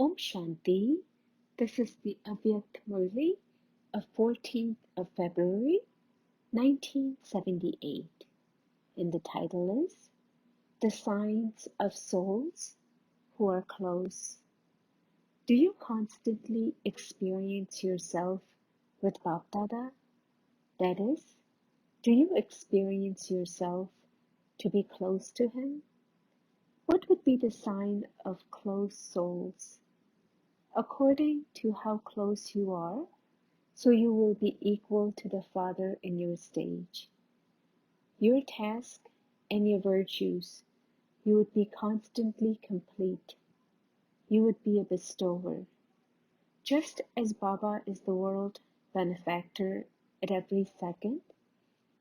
Om Shanti. This is the Avyakt Murli of 14th of February 1978. And the title is The Signs of Souls Who Are Close. Do you constantly experience yourself with Bapdada? That is, do you experience yourself to be close to him? What would be the sign of close souls? According to how close you are, so you will be equal to the Father in your stage. Your task and your virtues, you would be constantly complete. You would be a bestower. Just as Baba is the world benefactor at every second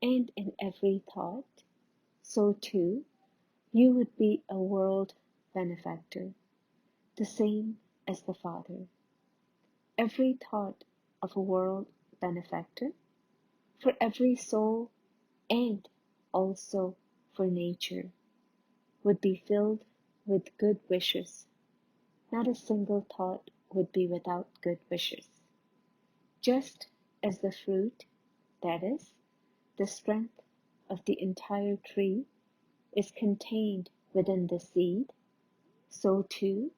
and in every thought, so too you would be a world benefactor, the same as the Father. Every thought of a world benefactor, for every soul and also for nature, would be filled with good wishes. Not a single thought would be without good wishes. Just as the fruit, that is, the strength of the entire tree, is contained within the seed, so too,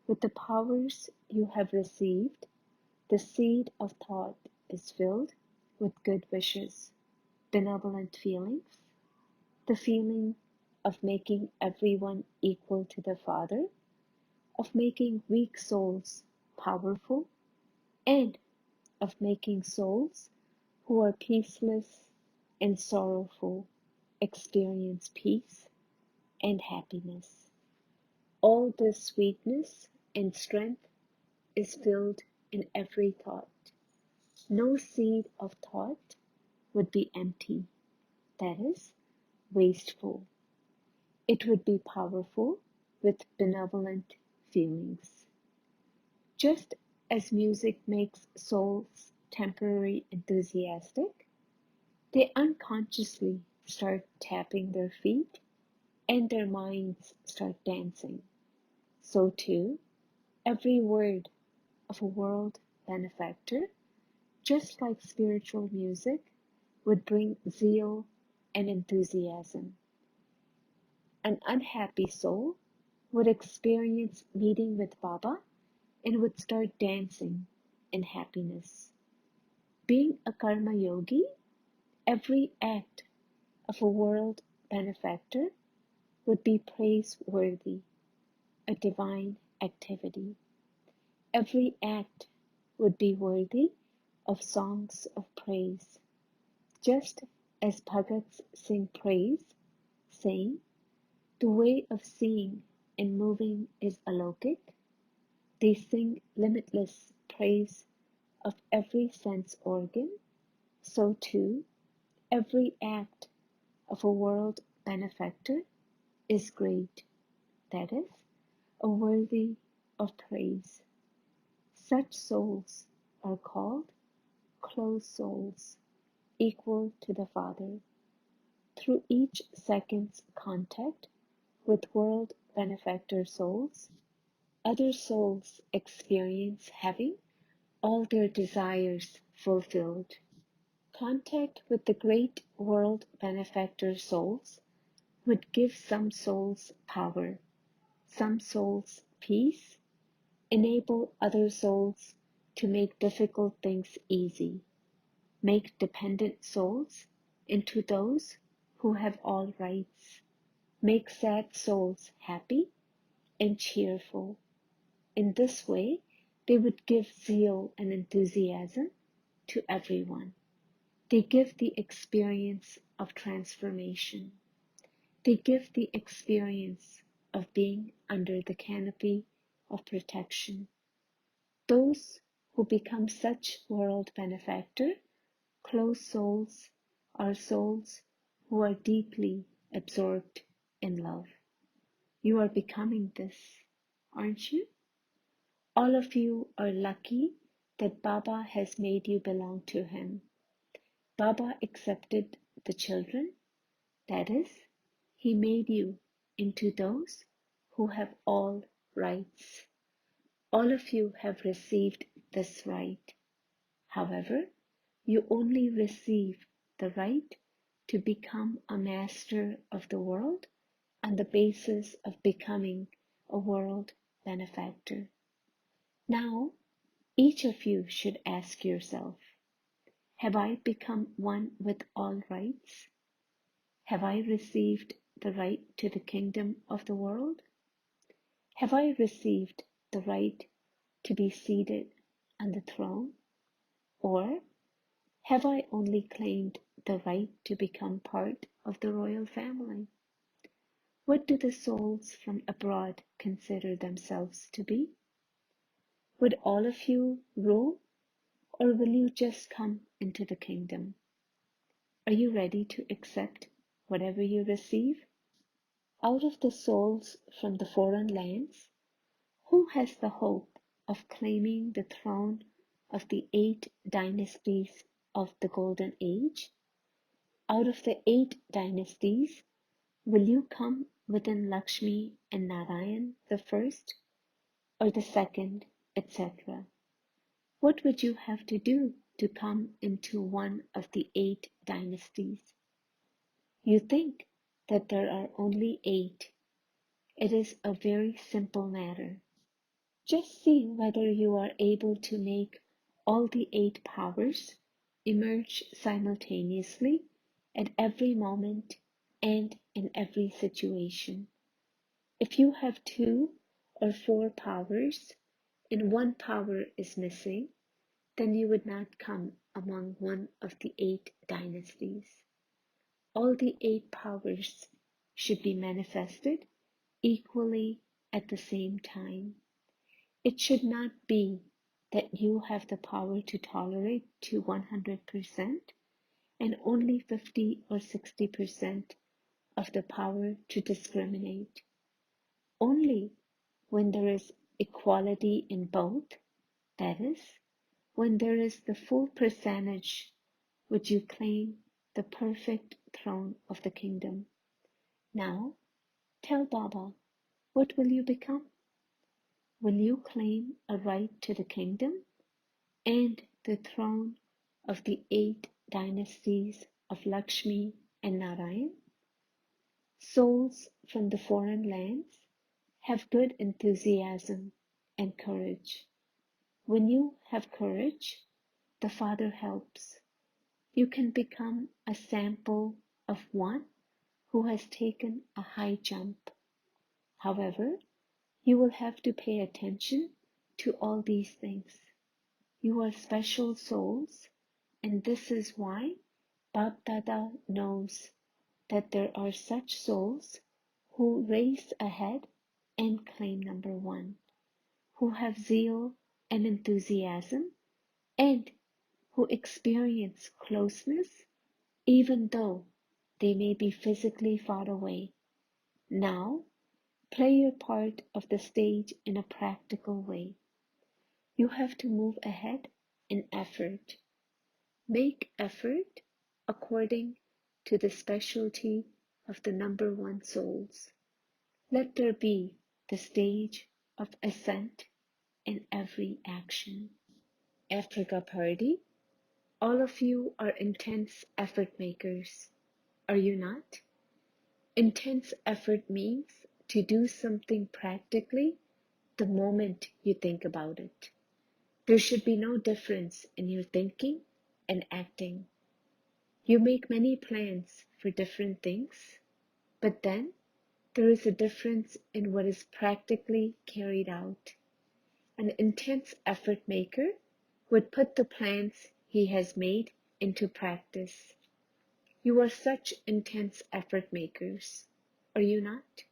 with the powers you have received, the seed of thought is filled with good wishes, benevolent feelings, the feeling of making everyone equal to the Father, of making weak souls powerful, and of making souls who are peaceless and sorrowful experience peace and happiness. All this sweetness and strength is filled in every thought. No seed of thought would be empty, that is, wasteful. It would be powerful with benevolent feelings. Just as music makes souls temporarily enthusiastic, they unconsciously start tapping their feet and their minds start dancing. So too, every word of a world benefactor, just like spiritual music, would bring zeal and enthusiasm. An unhappy soul would experience meeting with Baba and would start dancing in happiness. Being a karma yogi, every act of a world benefactor would be praiseworthy, a divine activity. Every act would be worthy of songs of praise, just as Bhagats sing praise, saying, the way of seeing and moving is alokik. They sing limitless praise of every sense organ, so too every act of a world benefactor is great, that is, a worthy of praise. Such souls are called close souls, equal to the Father. Through each second's contact with world benefactor souls, other souls experience having all their desires fulfilled. Contact with the great world benefactor souls would give some souls power, some souls peace, enable other souls to make difficult things easy, make dependent souls into those who have all rights, make sad souls happy and cheerful. In this way, they would give zeal and enthusiasm to everyone. They give the experience of transformation. They give the experience of being under the canopy of protection. Those who become such world benefactor, close souls, are souls who are deeply absorbed in love. You are becoming this, aren't you? All of you are lucky that Baba has made you belong to him. Baba accepted the children, that is, he made you into those who have all rights. All of you have received this right. However, you only receive the right to become a master of the world on the basis of becoming a world benefactor. Now, each of you should ask yourself, have I become one with all rights? Have I received the right to the kingdom of the world? Have I received the right to be seated on the throne? Or have I only claimed the right to become part of the royal family? What do the souls from abroad consider themselves to be? Would all of you rule, or will you just come into the kingdom? Are you ready to accept whatever you receive? Out of the souls from the foreign lands, who has the hope of claiming the throne of the 8 dynasties of the Golden Age? Out of the 8 dynasties, will you come within Lakshmi and Narayan the first, or the second, etc.? What would you have to do to come into one of the 8 dynasties? You think that there are only 8. It is a very simple matter. Just see whether you are able to make all the 8 powers emerge simultaneously at every moment and in every situation. If you have 2 or 4 powers and one power is missing, then you would not come among one of the 8 dynasties. All the 8 powers should be manifested equally at the same time. It should not be that you have the power to tolerate to 100% and only 50 or 60% of the power to discriminate. Only when there is equality in both, that is, when there is the full percentage, would you claim the perfect throne of the kingdom. Now, tell Baba, what will you become? Will you claim a right to the kingdom and the throne of the 8 dynasties of Lakshmi and Narayan? Souls from the foreign lands have good enthusiasm and courage. When you have courage, the Father helps. You can become a sample of one who has taken a high jump. However, you will have to pay attention to all these things. You are special souls, and this is why Bab Dada knows that there are such souls who race ahead and claim number 1, who have zeal and enthusiasm, and who experience closeness even though they may be physically far away. Now, play your part of the stage in a practical way. You have to move ahead in effort. Make effort according to the specialty of the number 1 souls. Let there be the stage of ascent in every action. Africa Party, all of you are intense effort makers, are you not? Intense effort means to do something practically the moment you think about it. There should be no difference in your thinking and acting. You make many plans for different things, but then there is a difference in what is practically carried out. An intense effort maker would put the plans he has made into practice. You are such intense effort makers, are you not?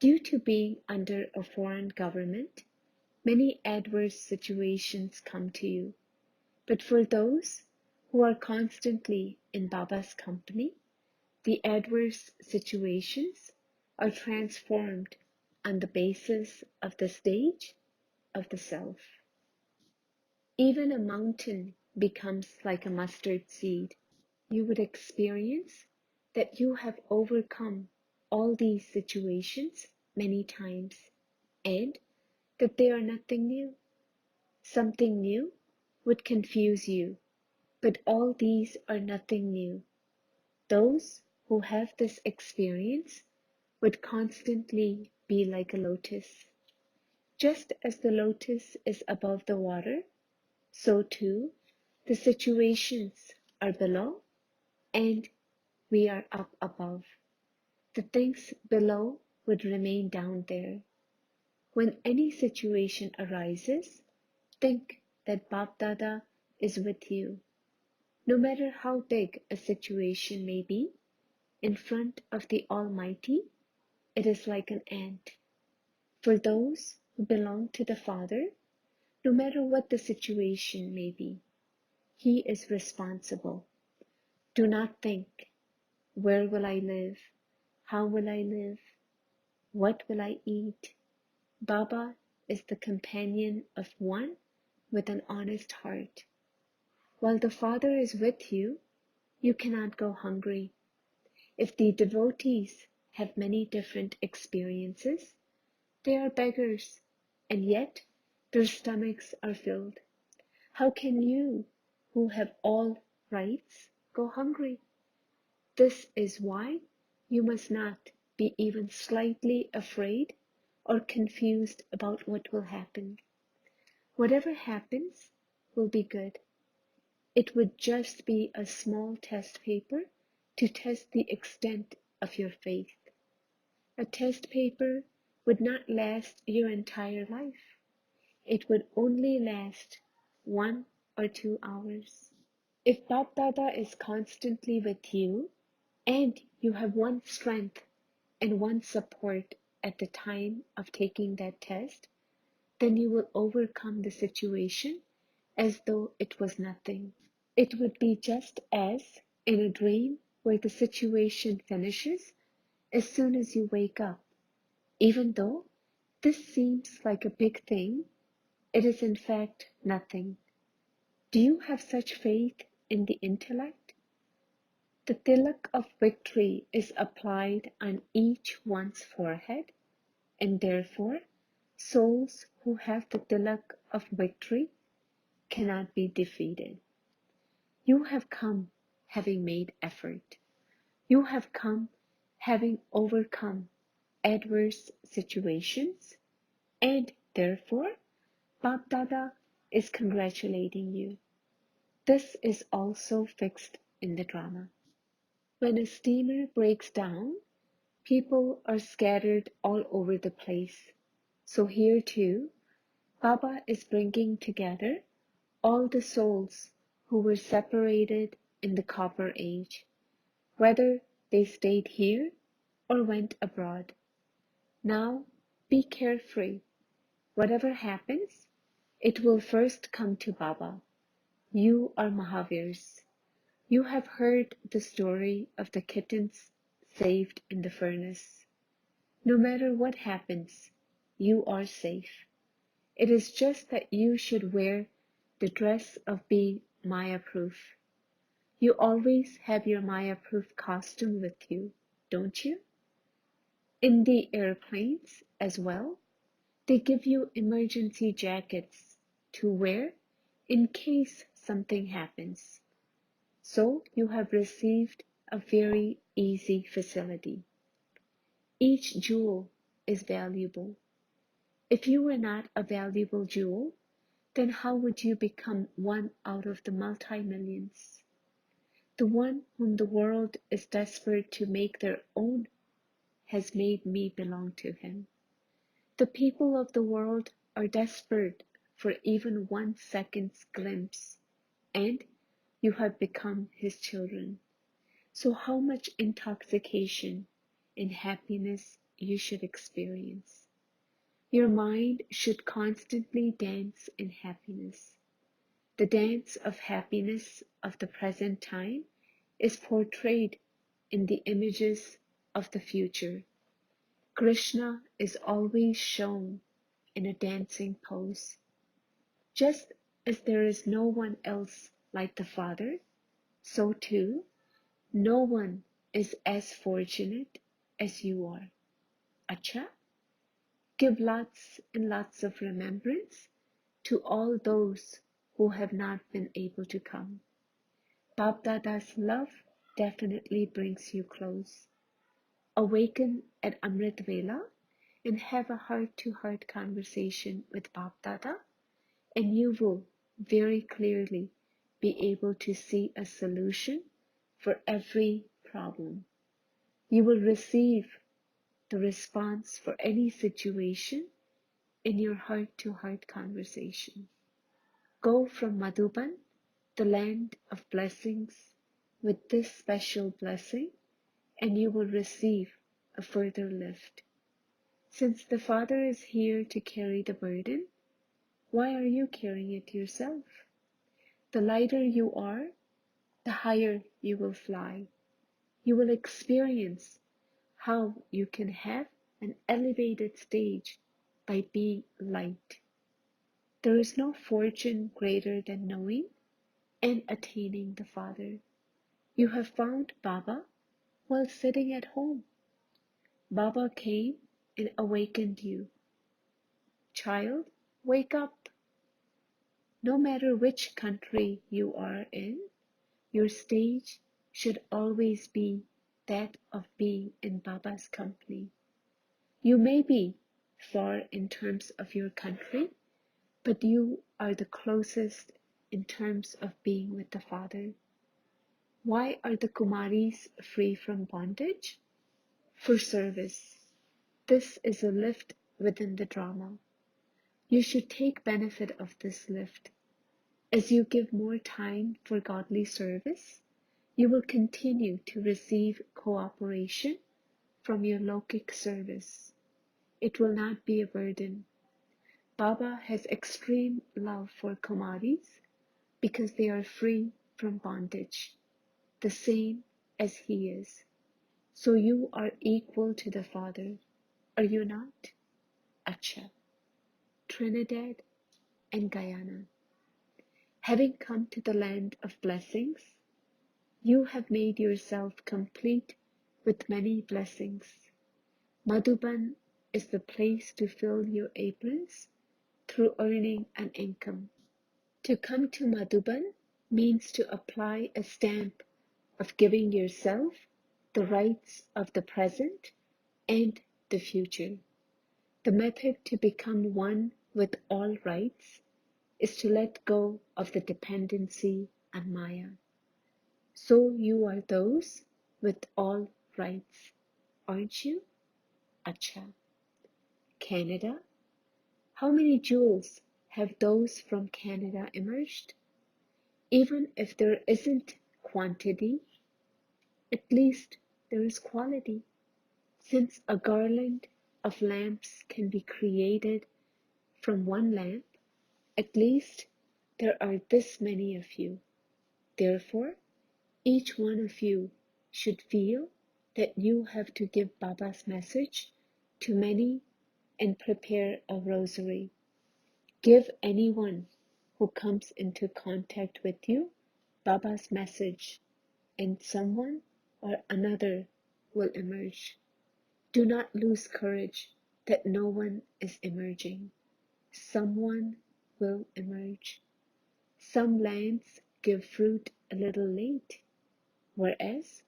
Due to being under a foreign government, many adverse situations come to you. But for those who are constantly in Baba's company, the adverse situations are transformed on the basis of the stage of the self. Even a mountain becomes like a mustard seed. You would experience that you have overcome all these situations many times, and that they are nothing new. Something new would confuse you, but all these are nothing new. Those who have this experience would constantly be like a lotus. Just as the lotus is above the water, so too the situations are below and we are up above. The things below would remain down there. When any situation arises, think that Bap Dada is with you. No matter how big a situation may be, in front of the Almighty, it is like an ant. For those who belong to the Father, no matter what the situation may be, He is responsible. Do not think, where will I live? How will I live? What will I eat? Baba is the companion of one with an honest heart. While the Father is with you, you cannot go hungry. If the devotees have many different experiences, they are beggars, and yet their stomachs are filled. How can you, who have all rights, go hungry? This is why you must not be even slightly afraid or confused about what will happen. Whatever happens will be good. It would just be a small test paper to test the extent of your faith. A test paper would not last your entire life. It would only last 1 or 2 hours. If Bap Dada is constantly with you and you have one strength and one support at the time of taking that test, then you will overcome the situation as though it was nothing. It would be just as in a dream where the situation finishes as soon as you wake up. Even though this seems like a big thing, it is in fact nothing. Do you have such faith in the intellect? The tilak of victory is applied on each one's forehead, and therefore souls who have the tilak of victory cannot be defeated. You have come having made effort. You have come having overcome adverse situations, and therefore Bap Dada is congratulating you. This is also fixed in the drama. When a steamer breaks down, people are scattered all over the place. So here too, Baba is bringing together all the souls who were separated in the Copper Age, whether they stayed here or went abroad. Now be carefree. Whatever happens, it will first come to Baba. You are Mahavirs. You have heard the story of the kittens saved in the furnace. No matter what happens, you are safe. It is just that you should wear the dress of being Maya-proof. You always have your Maya-proof costume with you, don't you? In the airplanes as well, they give you emergency jackets to wear in case something happens. So you have received a very easy facility. Each jewel is valuable. If you were not a valuable jewel, then how would you become one out of the multi-millions? The one whom the world is desperate to make their own has made me belong to him. The people of the world are desperate for even 1 second's glimpse, and you have become his children. So how much intoxication and happiness you should experience. Your mind should constantly dance in happiness. The dance of happiness of the present time is portrayed in the images of the future. Krishna is always shown in a dancing pose. Just as there is no one else like the Father, so too, no one is as fortunate as you are. Acha? Give lots and lots of remembrance to all those who have not been able to come. Bap Dada's love definitely brings you close. Awaken at Amrit Vela and have a heart-to-heart conversation with Bap Dada, and you will very clearly be able to see a solution for every problem. You will receive the response for any situation in your heart-to-heart conversation. Go from Madhuban, the land of blessings, with this special blessing, and you will receive a further lift. Since the Father is here to carry the burden, why are you carrying it yourself? The lighter you are, the higher you will fly. You will experience how you can have an elevated stage by being light. There is no fortune greater than knowing and attaining the Father. You have found Baba while sitting at home. Baba came and awakened you. Child, wake up. No matter which country you are in, your stage should always be that of being in Baba's company. You may be far in terms of your country, but you are the closest in terms of being with the Father. Why are the Kumaris free from bondage? For service. This is a lift within the drama. You should take benefit of this lift. As you give more time for godly service, you will continue to receive cooperation from your alokik service. It will not be a burden. Baba has extreme love for Kumaris because they are free from bondage, the same as he is. So you are equal to the Father, are you not? Acha. Trinidad and Guyana. Having come to the land of blessings, you have made yourself complete with many blessings. Madhuban is the place to fill your aprons through earning an income. To come to Madhuban means to apply a stamp of giving yourself the rights of the present and the future. The method to become one with all rights is to let go of the dependency on Maya. So you are those with all rights, aren't you? Acha. Canada? How many jewels have those from Canada emerged? Even if there isn't quantity, at least there is quality. Since a garland of lamps can be created from one lamp, at least there are this many of you. Therefore, each one of you should feel that you have to give Baba's message to many and prepare a rosary. Give anyone who comes into contact with you Baba's message, and someone or another will emerge. Do not lose courage that no one is emerging. Someone will emerge. Some lands give fruit a little late, whereas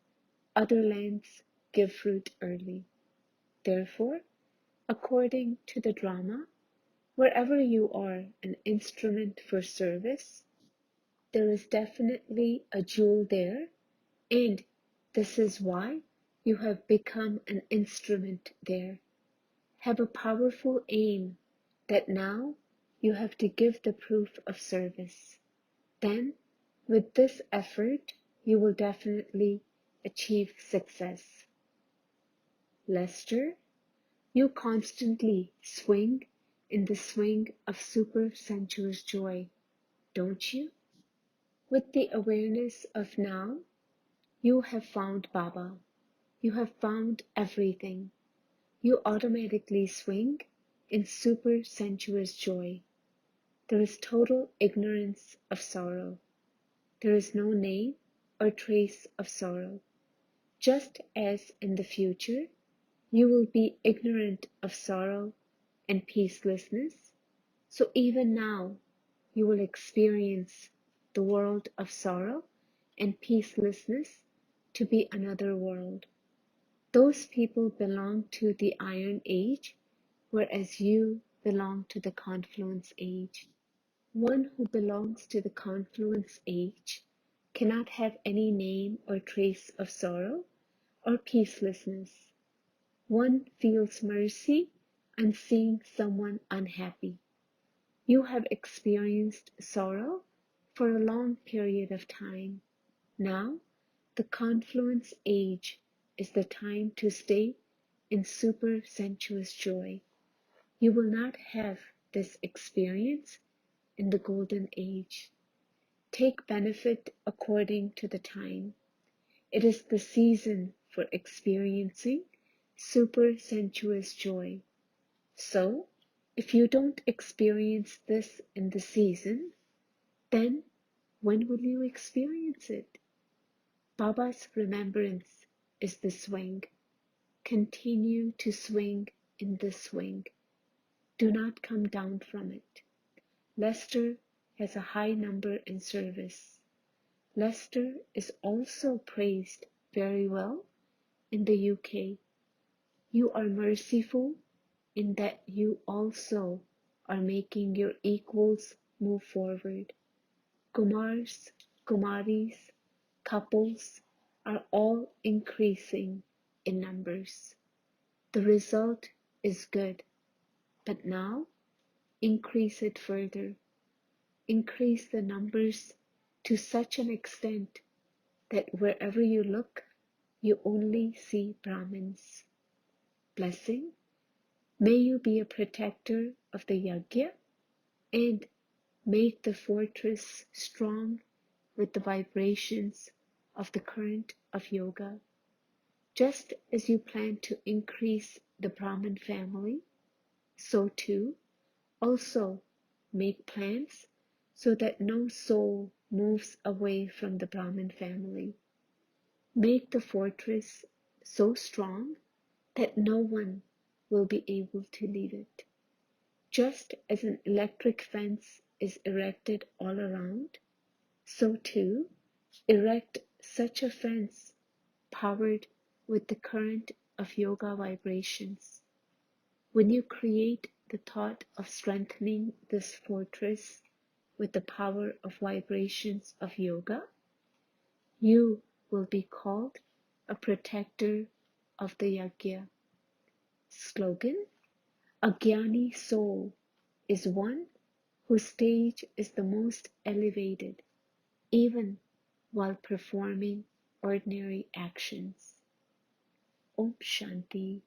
other lands give fruit early. Therefore, according to the drama, wherever you are an instrument for service, there is definitely a jewel there, and this is why you have become an instrument there. Have a powerful aim that now you have to give the proof of service. Then, with this effort, you will definitely achieve success. Lester, you constantly swing in the swing of super sensuous joy, don't you? With the awareness of now, you have found Baba. You have found everything. You automatically swing in super sensuous joy. There is total ignorance of sorrow. There is no name or trace of sorrow. Just as in the future, you will be ignorant of sorrow and peacelessness. So even now, you will experience the world of sorrow and peacelessness to be another world. Those people belong to the Iron Age, whereas you belong to the Confluence Age. One who belongs to the Confluence Age cannot have any name or trace of sorrow or peacelessness. One feels mercy on seeing someone unhappy. You have experienced sorrow for a long period of time. Now, the Confluence Age is the time to stay in super sensuous joy. You will not have this experience in the Golden Age. Take benefit according to the time. It is the season for experiencing super sensuous joy. So, if you don't experience this in the season, then when will you experience it? Baba's remembrance is the swing. Continue to swing in the swing. Do not come down from it. Leicester has a high number in service. Leicester is also praised very well in the UK. You are merciful in that you also are making your equals move forward. Kumars, Kumaris, couples are all increasing in numbers. The result is good, but now increase it further. Increase the numbers to such an extent that wherever you look, you only see Brahmins. Blessing, may you be a protector of the yajna and make the fortress strong with the vibrations of the current of yoga. Just as you plan to increase the Brahmin family, so too also make plans so that no soul moves away from the Brahmin family. Make the fortress so strong that no one will be able to leave it. Just as an electric fence is erected all around, so too erect such a fence powered with the current of yoga vibrations. When you create the thought of strengthening this fortress with the power of vibrations of yoga, you will be called a protector of the yajna. Slogan: a jnani soul is one whose stage is the most elevated, even while performing ordinary actions. Om Shanti.